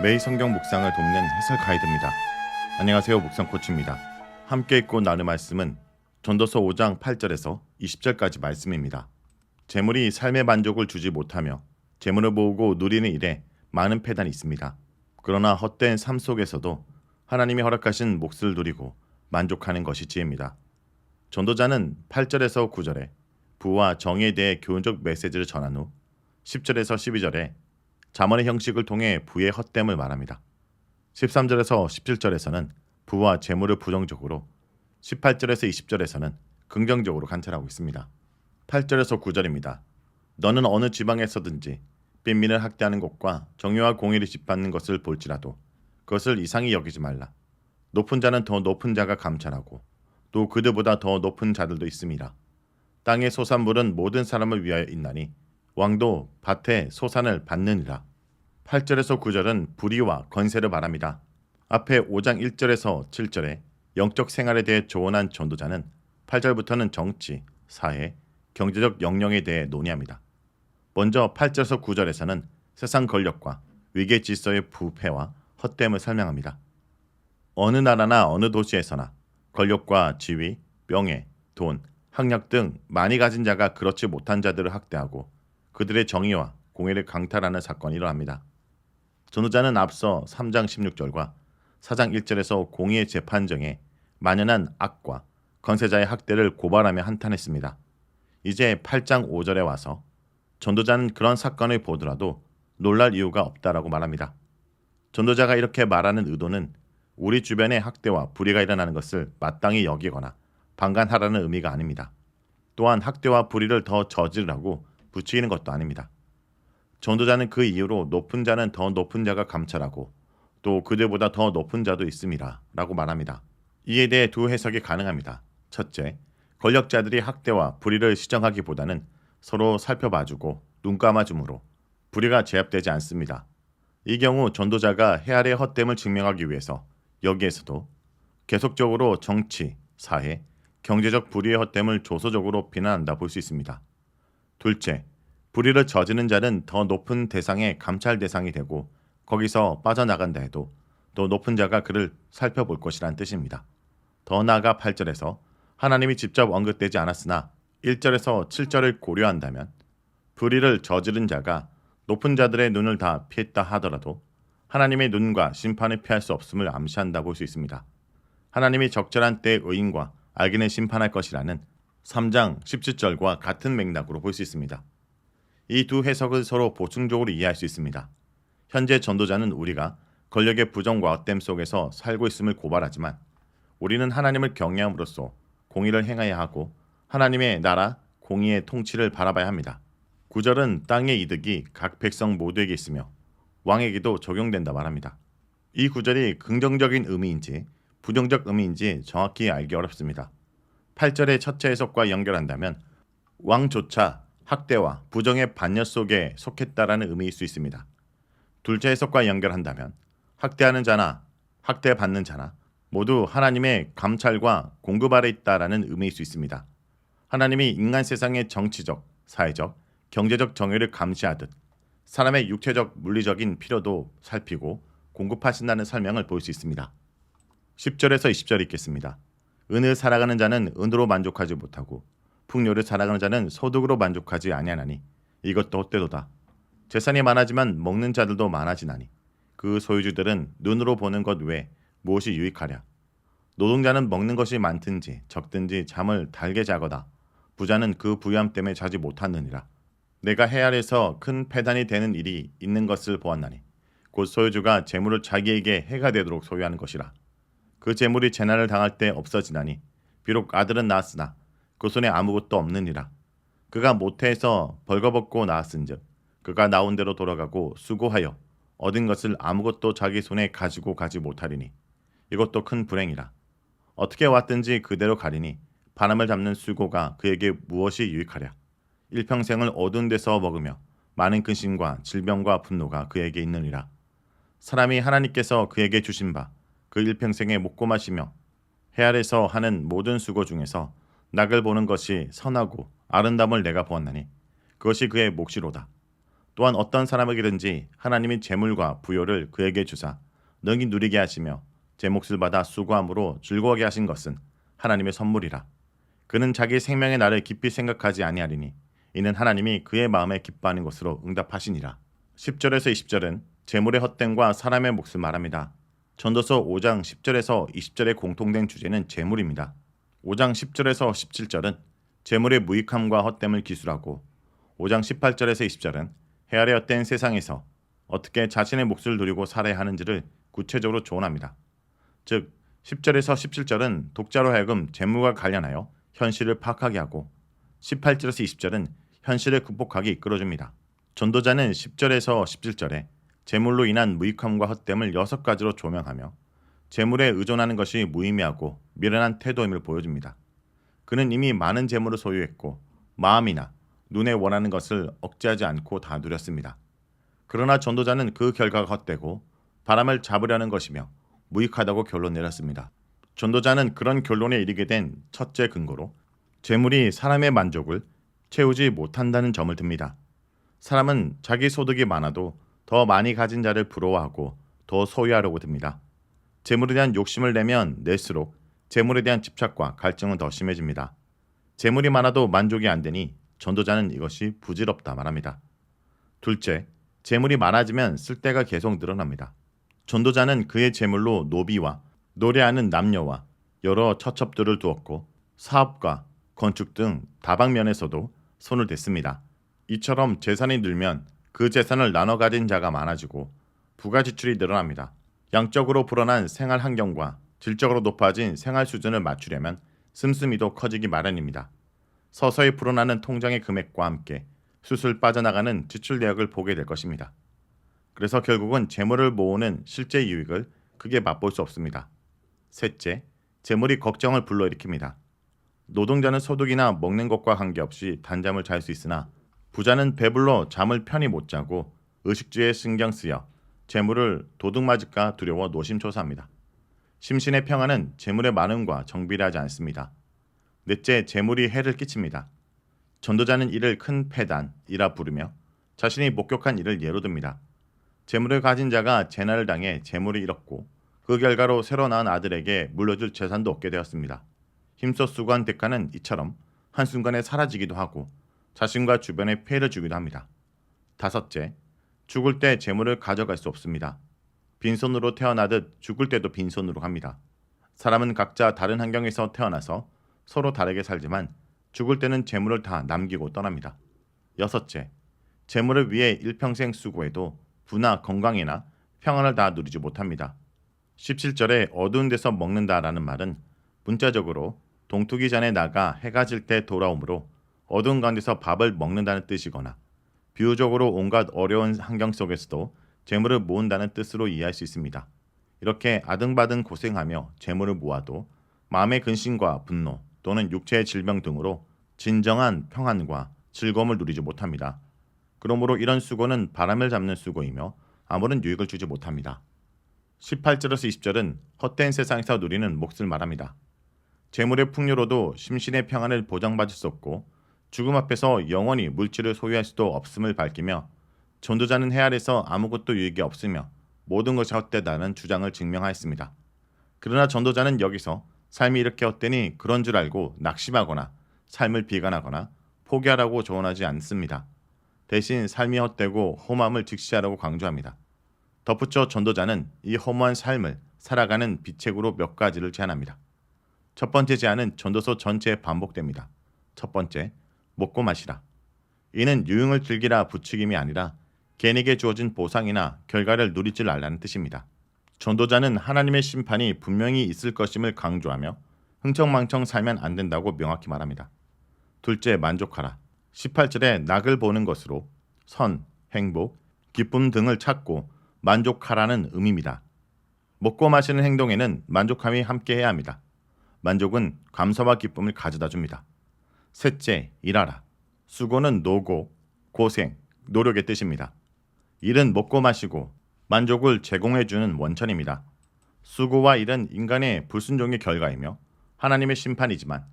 매일 성경 묵상을 돕는 해설 가이드입니다. 안녕하세요. 묵상 코치입니다. 함께 읽고 나눌 말씀은 전도서 5장 8절에서 20절까지 말씀입니다. 재물이 삶의 만족을 주지 못하며 재물을 모으고 누리는 일에 많은 폐단이 있습니다. 그러나 헛된 삶 속에서도 하나님이 허락하신 몫을 누리고 만족하는 것이 지혜입니다. 전도자는 8절에서 9절에 부와 정의에 대해 교훈적 메시지를 전한 후 10절에서 12절에 잠언의 형식을 통해 부의 헛됨을 말합니다. 13절에서 17절에서는 부와 재물을 부정적으로, 18절에서 20절에서는 긍정적으로 관찰하고 있습니다. 8절에서 9절입니다. 너는 어느 지방에서든지 빈민을 학대하는 것과 정의와 공의를 짓밟는 것을 볼지라도 그것을 이상히 여기지 말라. 높은 자는 더 높은 자가 감찰하고 또 그들보다 더 높은 자들도 있습니다. 땅의 소산물은 모든 사람을 위하여 있나니 왕도 밭의 소산을 받느니라. 8절에서 9절은 불의와 건세를 말합니다. 앞에 5장 1절에서 7절에 영적 생활에 대해 조언한 전도자는 8절부터는 정치, 사회, 경제적 영역에 대해 논의합니다. 먼저 8절에서 9절에서는 세상 권력과 위계 질서의 부패와 헛됨을 설명합니다. 어느 나라나 어느 도시에서나 권력과 지위, 명예, 돈, 학력 등 많이 가진 자가 그렇지 못한 자들을 학대하고 그들의 정의와 공의를 강탈하는 사건이 일어납니다. 전도자는 앞서 3장 16절과 4장 1절에서 공의의 재판정에 만연한 악과 건세자의 학대를 고발하며 한탄했습니다. 이제 8장 5절에 와서 전도자는 그런 사건을 보더라도 놀랄 이유가 없다라고 말합니다. 전도자가 이렇게 말하는 의도는 우리 주변에 학대와 불의가 일어나는 것을 마땅히 여기거나 방관하라는 의미가 아닙니다. 또한 학대와 불의를 더 저지르라고 부추기는 것도 아닙니다. 전도자는 그 이유로 높은 자는 더 높은 자가 감찰하고 또 그들보다 더 높은 자도 있습니다 라고 말합니다. 이에 대해 두 해석이 가능합니다. 첫째, 권력자들이 학대와 불의를 시정하기보다는 서로 살펴봐주고 눈 감아줌으로 불의가 제압되지 않습니다. 이 경우 전도자가 해아의 헛됨을 증명하기 위해서 여기에서도 계속적으로 정치, 사회, 경제적 불의의 헛됨을 조소적으로 비난한다 볼 수 있습니다. 둘째, 불의를 저지른 자는 더 높은 대상의 감찰 대상이 되고 거기서 빠져나간다 해도 더 높은 자가 그를 살펴볼 것이란 뜻입니다. 더 나아가 8절에서 하나님이 직접 언급되지 않았으나 1절에서 7절을 고려한다면 불의를 저지른 자가 높은 자들의 눈을 다 피했다 하더라도 하나님의 눈과 심판을 피할 수 없음을 암시한다 볼 수 있습니다. 하나님이 적절한 때에 의인과 악인을 심판할 것이라는 3장 17절과 같은 맥락으로 볼 수 있습니다. 이 두 해석을 서로 보충적으로 이해할 수 있습니다. 현재 전도자는 우리가 권력의 부정과 헛됨 속에서 살고 있음을 고발하지만 우리는 하나님을 경외함으로써 공의를 행해야 하고 하나님의 나라, 공의의 통치를 바라봐야 합니다. 9절은 땅의 이득이 각 백성 모두에게 있으며 왕에게도 적용된다 말합니다. 이 구절이 긍정적인 의미인지 부정적 의미인지 정확히 알기 어렵습니다. 8절의 첫째 해석과 연결한다면 왕조차 학대와 부정의 반려 속에 속했다라는 의미일 수 있습니다. 둘째 해석과 연결한다면 학대하는 자나 학대받는 자나 모두 하나님의 감찰과 공급 아래 있다라는 의미일 수 있습니다. 하나님이 인간 세상의 정치적, 사회적, 경제적 정의를 감시하듯 사람의 육체적, 물리적인 필요도 살피고 공급하신다는 설명을 볼 수 있습니다. 10절에서 20절 읽겠습니다. 은을 살아가는 자는 은으로 만족하지 못하고 풍요를 살아가는 자는 소득으로 만족하지 아니하나니 이것도 헛되도다. 재산이 많아지만 먹는 자들도 많아지나니 그 소유주들은 눈으로 보는 것 외에 무엇이 유익하랴. 노동자는 먹는 것이 많든지 적든지 잠을 달게 자거다. 부자는 그 부유함 때문에 자지 못하느니라. 내가 해 아래서 큰 패단이 되는 일이 있는 것을 보았나니 곧 소유주가 재물을 자기에게 해가 되도록 소유하는 것이라. 그 재물이 재난을 당할 때 없어지나니 비록 아들은 낳았으나 그 손에 아무것도 없느니라. 그가 모태에서 벌거벗고 낳았은즉 그가 나온 대로 돌아가고 수고하여 얻은 것을 아무것도 자기 손에 가지고 가지 못하리니 이것도 큰 불행이라. 어떻게 왔든지 그대로 가리니 바람을 잡는 수고가 그에게 무엇이 유익하랴. 일평생을 어두운 데서 먹으며 많은 근심과 질병과 분노가 그에게 있느니라. 사람이 하나님께서 그에게 주신 바 그 일평생에 먹고 마시며 해 아래서 하는 모든 수고 중에서 낙을 보는 것이 선하고 아름다움을 내가 보았나니 그것이 그의 몫이로다. 또한 어떤 사람에게든지 하나님이 재물과 부요를 그에게 주사 능히 누리게 하시며 제 몫을 받아 수고함으로 즐거워하게 하신 것은 하나님의 선물이라. 그는 자기 생명의 날을 깊이 생각하지 아니하리니 이는 하나님이 그의 마음에 기뻐하는 것으로 응답하시니라. 10절에서 20절은 재물의 헛됨과 사람의 몫을 말합니다. 전도서 5장 10절에서 20절의 공통된 주제는 재물입니다. 5장 10절에서 17절은 재물의 무익함과 헛됨을 기술하고 5장 18절에서 20절은 해 아래 헛된 세상에서 어떻게 자신의 몫을 누리고 살아야 하는지를 구체적으로 조언합니다. 즉 10절에서 17절은 독자로 하여금 재물과 관련하여 현실을 파악하게 하고 18절에서 20절은 현실을 극복하게 이끌어줍니다. 전도자는 10절에서 17절에 재물로 인한 무익함과 헛됨을 6가지로 조명하며 재물에 의존하는 것이 무의미하고 미련한 태도임을 보여줍니다. 그는 이미 많은 재물을 소유했고 마음이나 눈에 원하는 것을 억제하지 않고 다 누렸습니다. 그러나 전도자는 그 결과가 헛되고 바람을 잡으려는 것이며 무익하다고 결론 내렸습니다. 전도자는 그런 결론에 이르게 된 첫째 근거로 재물이 사람의 만족을 채우지 못한다는 점을 듭니다. 사람은 자기 소득이 많아도 더 많이 가진 자를 부러워하고 더 소유하려고 듭니다. 재물에 대한 욕심을 내면 낼수록 재물에 대한 집착과 갈증은 더 심해집니다. 재물이 많아도 만족이 안 되니 전도자는 이것이 부질없다 말합니다. 둘째, 재물이 많아지면 쓸데가 계속 늘어납니다. 전도자는 그의 재물로 노비와 노래하는 남녀와 여러 처첩들을 두었고 사업과 건축 등 다방면에서도 손을 댔습니다. 이처럼 재산이 늘면 그 재산을 나눠 가진 자가 많아지고 부가 지출이 늘어납니다. 양적으로 불어난 생활 환경과 질적으로 높아진 생활 수준을 맞추려면 씀씀이도 커지기 마련입니다. 서서히 불어나는 통장의 금액과 함께 술술 빠져나가는 지출 내역을 보게 될 것입니다. 그래서 결국은 재물을 모으는 실제 유익을 크게 맛볼 수 없습니다. 셋째, 재물이 걱정을 불러일으킵니다. 노동자는 소득이나 먹는 것과 관계없이 단잠을 잘 수 있으나 부자는 배불러 잠을 편히 못 자고 의식주에 신경 쓰여 재물을 도둑맞을까 두려워 노심초사합니다. 심신의 평안은 재물의 많음과 정비례하지 않습니다. 넷째, 재물이 해를 끼칩니다. 전도자는 이를 큰 패단이라 부르며 자신이 목격한 일을 예로 듭니다. 재물을 가진 자가 재난을 당해 재물을 잃었고 그 결과로 새로 낳은 아들에게 물려줄 재산도 얻게 되었습니다. 힘써 수고한 대가는 이처럼 한순간에 사라지기도 하고 자신과 주변에 피해를 주기도 합니다. 다섯째, 죽을 때 재물을 가져갈 수 없습니다. 빈손으로 태어나듯 죽을 때도 빈손으로 갑니다. 사람은 각자 다른 환경에서 태어나서 서로 다르게 살지만 죽을 때는 재물을 다 남기고 떠납니다. 여섯째, 재물을 위해 일평생 수고해도 부나 건강이나 평안을 다 누리지 못합니다. 17절에 어두운 데서 먹는다라는 말은 문자적으로 동투기 전에 나가 해가 질 때 돌아오므로 어두운 가운데서 밥을 먹는다는 뜻이거나 비유적으로 온갖 어려운 환경 속에서도 재물을 모은다는 뜻으로 이해할 수 있습니다. 이렇게 아등바등 고생하며 재물을 모아도 마음의 근심과 분노 또는 육체의 질병 등으로 진정한 평안과 즐거움을 누리지 못합니다. 그러므로 이런 수고는 바람을 잡는 수고이며 아무런 유익을 주지 못합니다. 18절에서 20절은 헛된 세상에서 누리는 몫을 말합니다. 재물의 풍요로도 심신의 평안을 보장받을 수 없고 죽음 앞에서 영원히 물질을 소유할 수도 없음을 밝히며 전도자는 해 아래서 아무것도 유익이 없으며 모든 것이 헛되다는 주장을 증명하였습니다. 그러나 전도자는 여기서 삶이 이렇게 헛되니 그런 줄 알고 낙심하거나 삶을 비관하거나 포기하라고 조언하지 않습니다. 대신 삶이 헛되고 험함을 직시하라고 강조합니다. 덧붙여 전도자는 이 허무한 삶을 살아가는 비책으로 몇 가지를 제안합니다. 첫 번째 제안은 전도서 전체에 반복됩니다. 첫 번째, 먹고 마시라. 이는 유흥을 즐기라 부추김이 아니라 개인에게 주어진 보상이나 결과를 누리지 말라는 뜻입니다. 전도자는 하나님의 심판이 분명히 있을 것임을 강조하며 흥청망청 살면 안 된다고 명확히 말합니다. 둘째, 만족하라. 18절에 낙을 보는 것으로 선, 행복, 기쁨 등을 찾고 만족하라는 의미입니다. 먹고 마시는 행동에는 만족함이 함께해야 합니다. 만족은 감사와 기쁨을 가져다 줍니다. 셋째, 일하라. 수고는 노고, 고생, 노력의 뜻입니다. 일은 먹고 마시고 만족을 제공해주는 원천입니다. 수고와 일은 인간의 불순종의 결과이며 하나님의 심판이지만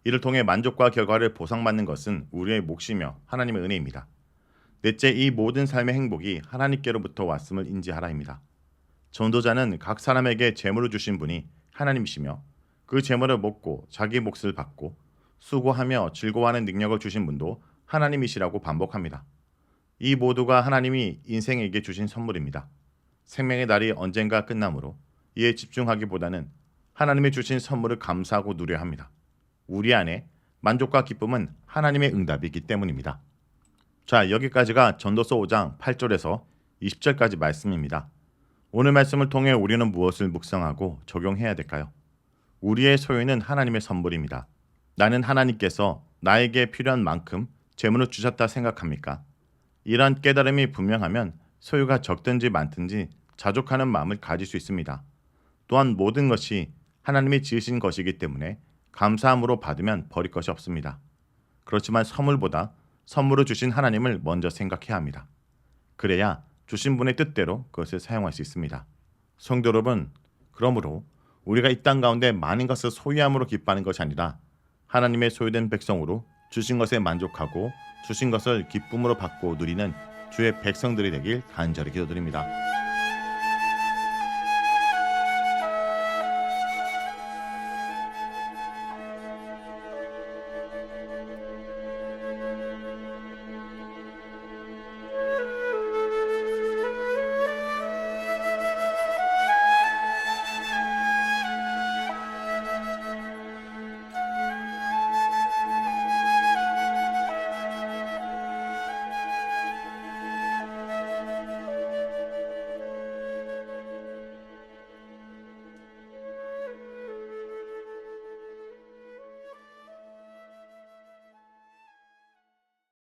이를 통해 만족과 결과를 보상받는 것은 우리의 몫이며 하나님의 은혜입니다. 넷째, 이 모든 삶의 행복이 하나님께로부터 왔음을 인지하라입니다. 전도자는 각 사람에게 재물을 주신 분이 하나님이시며 그 재물을 먹고 자기 몫을 받고 수고하며 즐거워하는 능력을 주신 분도 하나님이시라고 반복합니다. 이 모두가 하나님이 인생에게 주신 선물입니다. 생명의 날이 언젠가 끝나므로 이에 집중하기보다는 하나님이 주신 선물을 감사하고 누려야 합니다. 우리 안에 만족과 기쁨은 하나님의 응답이기 때문입니다. 자, 여기까지가 전도서 5장 8절에서 20절까지 말씀입니다. 오늘 말씀을 통해 우리는 무엇을 묵상하고 적용해야 될까요? 우리의 소유는 하나님의 선물입니다. 나는 하나님께서 나에게 필요한 만큼 재물을 주셨다 생각합니까? 이러한 깨달음이 분명하면 소유가 적든지 많든지 자족하는 마음을 가질 수 있습니다. 또한 모든 것이 하나님이 지으신 것이기 때문에 감사함으로 받으면 버릴 것이 없습니다. 그렇지만 선물보다 선물을 주신 하나님을 먼저 생각해야 합니다. 그래야 주신 분의 뜻대로 그것을 사용할 수 있습니다. 성도 여러분, 그러므로 우리가 이 땅 가운데 많은 것을 소유함으로 기뻐하는 것이 아니라 하나님의 소유된 백성으로 주신 것에 만족하고 주신 것을 기쁨으로 받고 누리는 주의 백성들이 되길 간절히 기도드립니다.